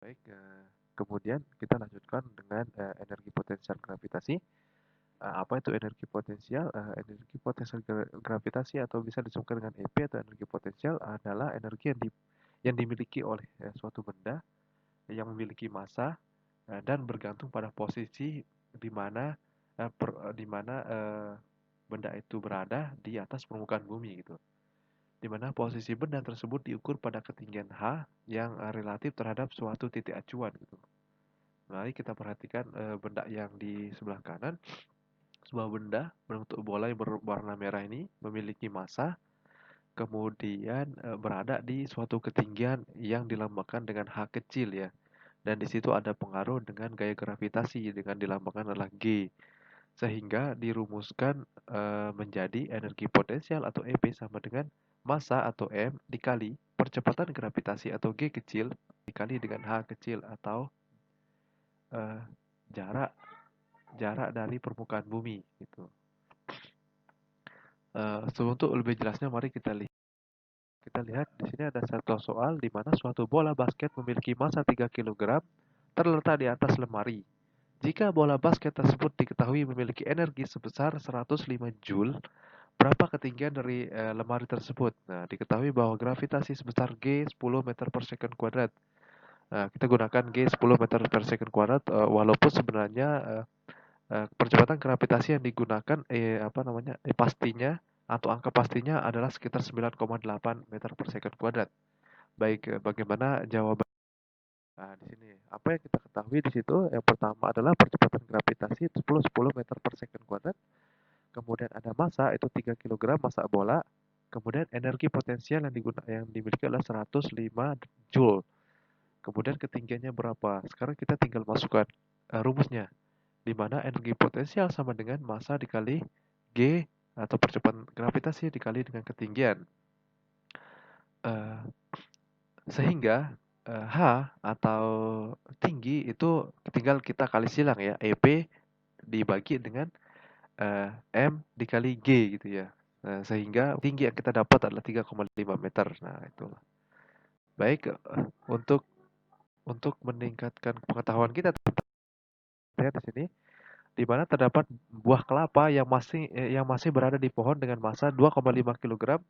Baik, kemudian kita lanjutkan dengan energi potensial gravitasi. Apa itu energi potensial? Energi potensial gravitasi atau bisa disebut dengan EP atau energi potensial adalah energi yang dimiliki oleh suatu benda yang memiliki massa dan bergantung pada posisi di mana benda itu berada di atas permukaan bumi gitu. Di mana posisi benda tersebut diukur pada ketinggian H yang relatif terhadap suatu titik acuan gitu. Mari kita perhatikan benda yang di sebelah kanan. Sebuah benda berbentuk bola yang berwarna merah ini memiliki massa, kemudian berada di suatu ketinggian yang dilambangkan dengan H kecil ya. Dan di situ ada pengaruh dengan gaya gravitasi dengan dilambangkan adalah G. Sehingga dirumuskan menjadi energi potensial atau EP sama dengan massa atau M dikali percepatan gravitasi atau G kecil dikali dengan H kecil atau eh, jarak jarak dari permukaan bumi gitu. Untuk lebih jelasnya mari kita lihat. Kita lihat di sini ada satu soal di mana suatu bola basket memiliki massa 3 kg terletak di atas lemari. Jika bola basket tersebut diketahui memiliki energi sebesar 105 Joule, berapa ketinggian dari lemari tersebut? Nah, diketahui bahwa gravitasi sebesar G 10 meter per second kuadrat. Nah, kita gunakan G 10 meter per second kuadrat walaupun sebenarnya percepatan gravitasi yang digunakan pastinya atau angka pastinya adalah sekitar 9,8 meter per second kuadrat. Baik, bagaimana jawaban? Nah, di sini apa yang kita ketahui di situ? Yang pertama adalah percepatan gravitasi 10 meter per second kuadrat. Kemudian ada massa itu 3 kg massa bola. Kemudian energi potensial yang dimiliki adalah 105 Joule. Kemudian ketinggiannya berapa? Sekarang kita tinggal masukkan rumusnya, di mana energi potensial sama dengan massa dikali G atau percepatan gravitasi dikali dengan ketinggian. Sehingga H atau tinggi itu tinggal kita kali silang ya, EP dibagi dengan M dikali G gitu ya. Sehingga tinggi yang kita dapat adalah 3,5 meter. Nah, itulah. Baik, untuk meningkatkan pengetahuan kita lihat di sini di mana terdapat buah kelapa yang masih berada di pohon dengan massa 2,5 kg.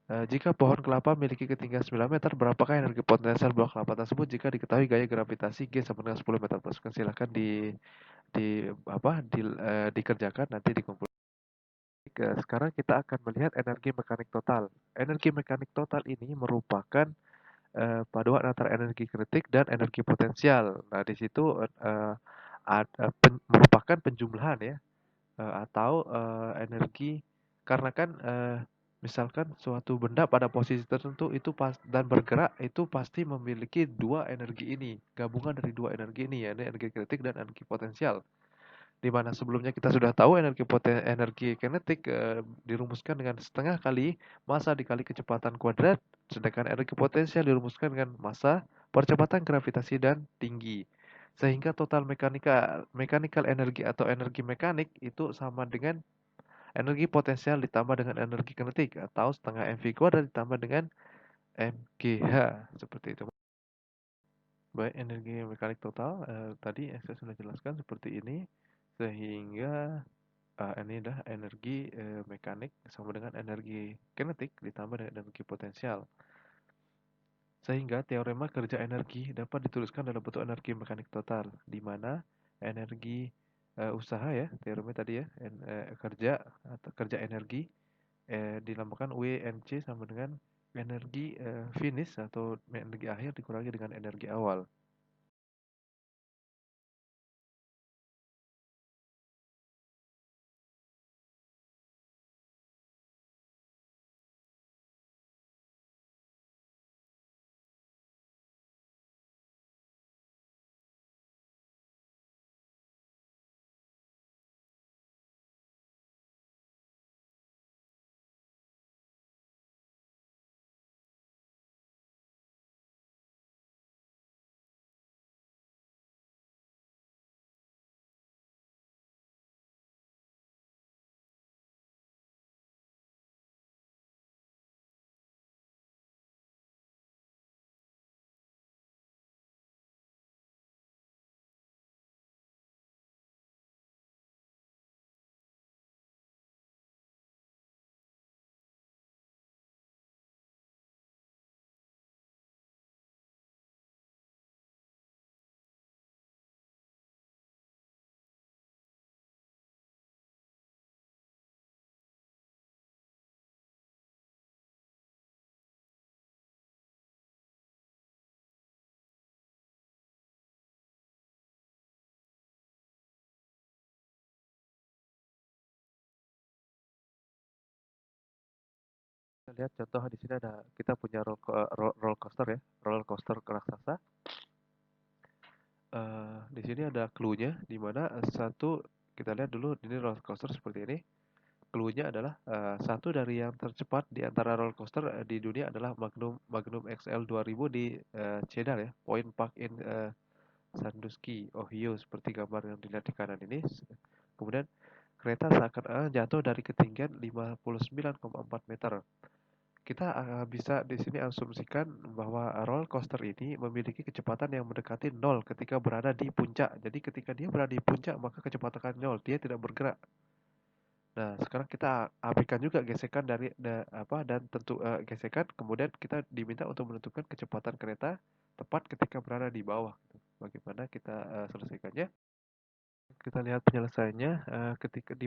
Jika pohon kelapa memiliki ketinggian 9 meter, berapakah energi potensial buah kelapa tersebut jika diketahui gaya gravitasi G sama dengan 10 meter per second? Silahkan dikerjakan nanti dikumpulkan. Sekarang kita akan melihat energi mekanik total. Energi mekanik total ini merupakan paduan antara energi kinetik dan energi potensial. Nah, di situ merupakan penjumlahan ya, atau energi karena kan misalkan suatu benda pada posisi tertentu itu dan bergerak itu pasti memiliki dua energi ini, gabungan dari dua energi ini ya, energi kinetik dan energi potensial. Di mana sebelumnya kita sudah tahu energi kinetik dirumuskan dengan setengah kali massa dikali kecepatan kuadrat, sedangkan energi potensial dirumuskan dengan massa, percepatan gravitasi dan tinggi. Sehingga total mechanical energi atau energi mekanik itu sama dengan energi potensial ditambah dengan energi kinetik atau setengah mv kuadrat ditambah dengan mgh, seperti itu. Baik, energi mekanik total tadi saya sudah jelaskan seperti ini, sehingga ini adalah energi mekanik sama dengan energi kinetik ditambah dengan energi potensial. Sehingga teorema kerja energi dapat dituliskan dalam bentuk energi mekanik total, di mana energi usaha ya, teorema tadi ya, kerja atau kerja energi dilambangkan WNC sama dengan energi finish atau energi akhir dikurangi dengan energi awal. lihat contoh di sini ada kita punya roller coaster ya, roller coaster raksasa. Di sini ada clue-nya di mana satu kita lihat dulu ini roller coaster seperti ini. Clue-nya adalah satu dari yang tercepat di antara roller coaster di dunia adalah Magnum Magnum XL 2000 di Cedar ya, Point Park in Sandusky, Ohio seperti gambar yang dilihat di kanan ini. Kemudian kereta seakan jatuh dari ketinggian 59,4 meter. Kita bisa di sini asumsikan bahwa roller coaster ini memiliki kecepatan yang mendekati nol ketika berada di puncak. Jadi ketika dia berada di puncak maka kecepatan nol, dia tidak bergerak. Nah, sekarang kita abaikan juga gesekan dari dan tentu gesekan, kemudian kita diminta untuk menentukan kecepatan kereta tepat ketika berada di bawah. Bagaimana kita selesaikannya? Kita lihat penyelesaiannya ketika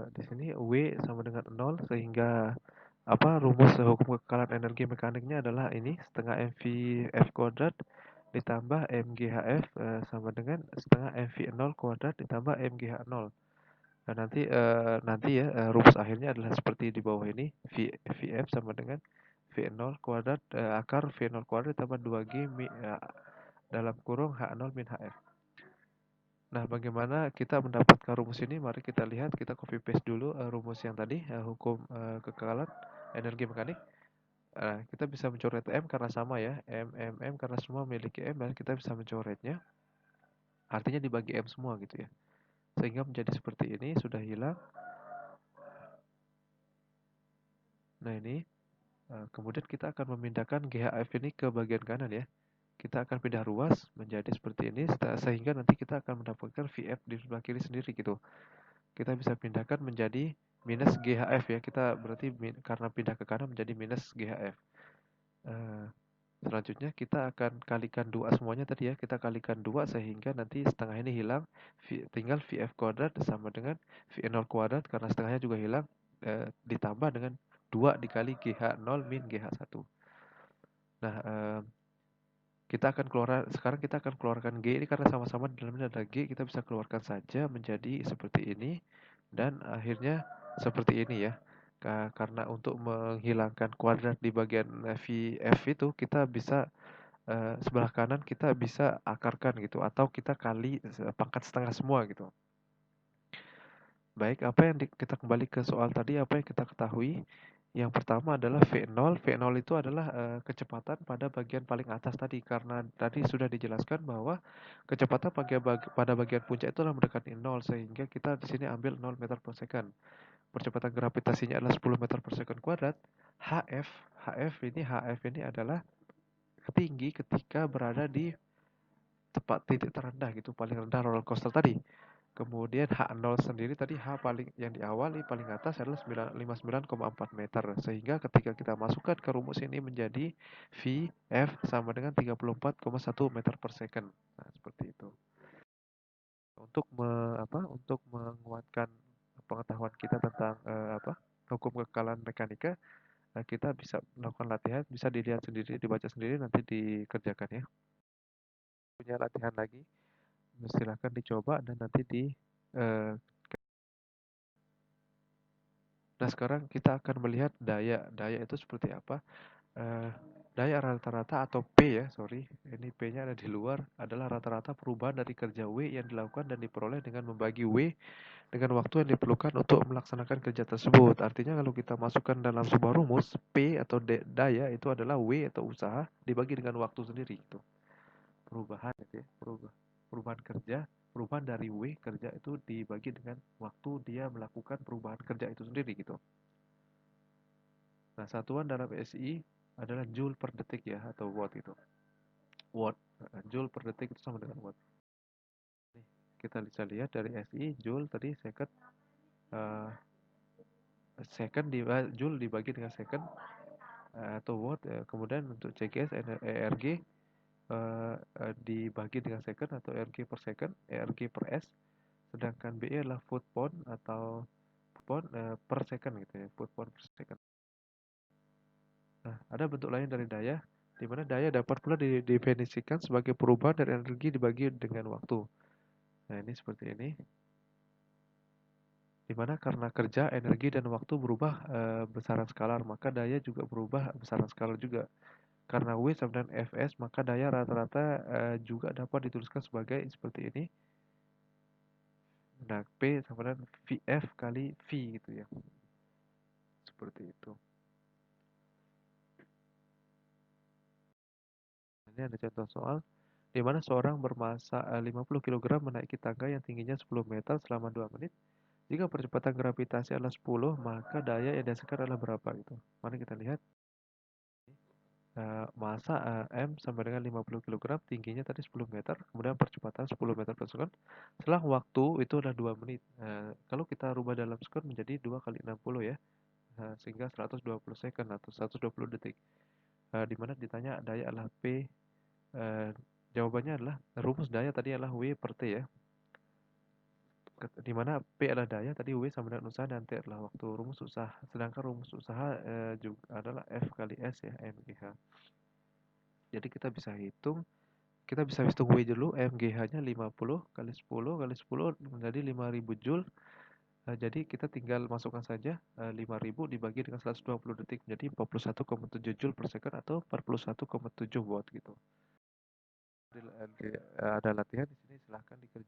di sini W sama dengan nol sehingga rumus hukum kekekalan energi mekaniknya adalah ini setengah mv f kuadrat ditambah mghf sama dengan setengah mv 0 kuadrat ditambah mgh 0. Nah, nanti ya rumus akhirnya adalah seperti di bawah ini Vf sama dengan V0 kuadrat akar V0 kuadrat ditambah 2G dalam kurung H0 min Hf. Nah, bagaimana kita mendapatkan rumus ini? Mari kita lihat, kita copy paste dulu rumus yang tadi, hukum kekekalan energi mekanik. Kita bisa mencoret M karena sama ya, M karena semua memiliki M, dan kita bisa mencoretnya. Artinya dibagi M semua gitu ya. Sehingga menjadi seperti ini, sudah hilang. Nah, ini kemudian kita akan memindahkan GHF ini ke bagian kanan ya. Kita akan pindah ruas menjadi seperti ini, sehingga nanti kita akan mendapatkan VF di sebelah kiri sendiri gitu. Kita bisa pindahkan menjadi minus GHF ya. Kita berarti karena pindah ke kanan menjadi minus GHF. Selanjutnya kita akan kalikan 2 semuanya tadi ya. Kita kalikan 2 sehingga nanti setengah ini hilang. Tinggal VF kuadrat sama dengan V0 kuadrat karena setengahnya juga hilang. Ditambah dengan 2 dikali GH0 min GH1. Nah, sekarang kita akan keluarkan G ini karena sama-sama di dalamnya ada G, kita bisa keluarkan saja menjadi seperti ini dan akhirnya seperti ini ya. Karena untuk menghilangkan kuadrat di bagian VF itu kita bisa sebelah kanan kita bisa akarkan gitu atau kita kali pangkat setengah semua gitu. Baik, kita kembali ke soal tadi, apa yang kita ketahui? Yang pertama adalah V0. V0 itu adalah kecepatan pada bagian paling atas tadi, karena tadi sudah dijelaskan bahwa kecepatan pada bagian puncak itu adalah mendekati 0, sehingga kita di sini ambil 0 meter per second. Percepatan gravitasinya adalah 10 meter per second kuadrat. HF ini adalah tinggi ketika berada di tepat titik terendah gitu, paling rendah roller coaster tadi. Kemudian H0 sendiri tadi paling yang di awal paling atas adalah 59,4 meter. Sehingga ketika kita masukkan ke rumus ini menjadi VF sama dengan 34,1 meter per second. Nah, seperti itu. Untuk menguatkan pengetahuan kita tentang hukum kekekalan mekanika, kita bisa melakukan latihan, bisa dilihat sendiri, dibaca sendiri, nanti dikerjakan ya. Punya latihan lagi, silahkan dicoba dan nanti eh, nah, sekarang kita akan melihat daya. Daya itu seperti apa? Eh, Daya rata-rata atau P ya, sorry. Ini P-nya ada di luar, adalah rata-rata perubahan dari kerja W yang dilakukan dan diperoleh dengan membagi W dengan waktu yang diperlukan untuk melaksanakan kerja tersebut. Artinya kalau kita masukkan dalam sebuah rumus, P atau daya itu adalah W atau usaha dibagi dengan waktu sendiri gitu. Perubahan gitu ya, perubahan kerja, perubahan dari W kerja itu dibagi dengan waktu dia melakukan perubahan kerja itu sendiri gitu. Nah, satuan dalam SI adalah joule per detik ya, atau watt itu. Watt, joule per detik itu sama dengan watt. Nih, kita bisa lihat dari SI, joule tadi second, joule dibagi dengan second atau watt. Kemudian untuk CGS, ERG dibagi dengan second atau ERG per second, ERG per S. Sedangkan BE adalah foot pound atau pound per second gitu ya, foot pound per second. Nah, ada bentuk lain dari daya, di mana daya dapat pula didefinisikan sebagai perubahan dari energi dibagi dengan waktu. Nah, ini seperti ini. Di mana karena kerja, energi, dan waktu berubah besaran skalar, maka daya juga berubah besaran skalar juga. Karena W sama dengan Fs, maka daya rata-rata juga dapat dituliskan sebagai seperti ini. Nah, P sama dengan Vf kali V gitu ya. Seperti itu. Ini ada contoh soal di mana seorang bermasa 50 kg menaiki tangga yang tingginya 10 meter selama 2 menit. Jika percepatan gravitasi adalah 10, maka daya yang dihasilkan adalah berapa gitu. Mari kita lihat. Masa M sama dengan 50 kg, tingginya tadi 10 meter, kemudian percepatan 10 meter per second. Setelah waktu itu adalah 2 menit. Kalau kita rubah dalam second menjadi 2 kali 60 ya. Sehingga 120 second atau 120 detik. Di mana ditanya daya adalah P. Jawabannya adalah rumus daya tadi adalah W per T ya. Di mana P adalah daya, tadi W sama dengan usaha, dan T adalah waktu. Rumus usaha, sedangkan rumus usaha juga adalah F kali S ya, MGH. Jadi kita bisa hitung W dulu, MGH-nya 50 kali 10 kali 10 menjadi 5000 Joule. Jadi kita tinggal masukkan saja 5000 dibagi dengan 120 detik menjadi 41,7 Joule per second atau 41,7 watt gitu. Ada latihan di sini, silahkan dikerjakan.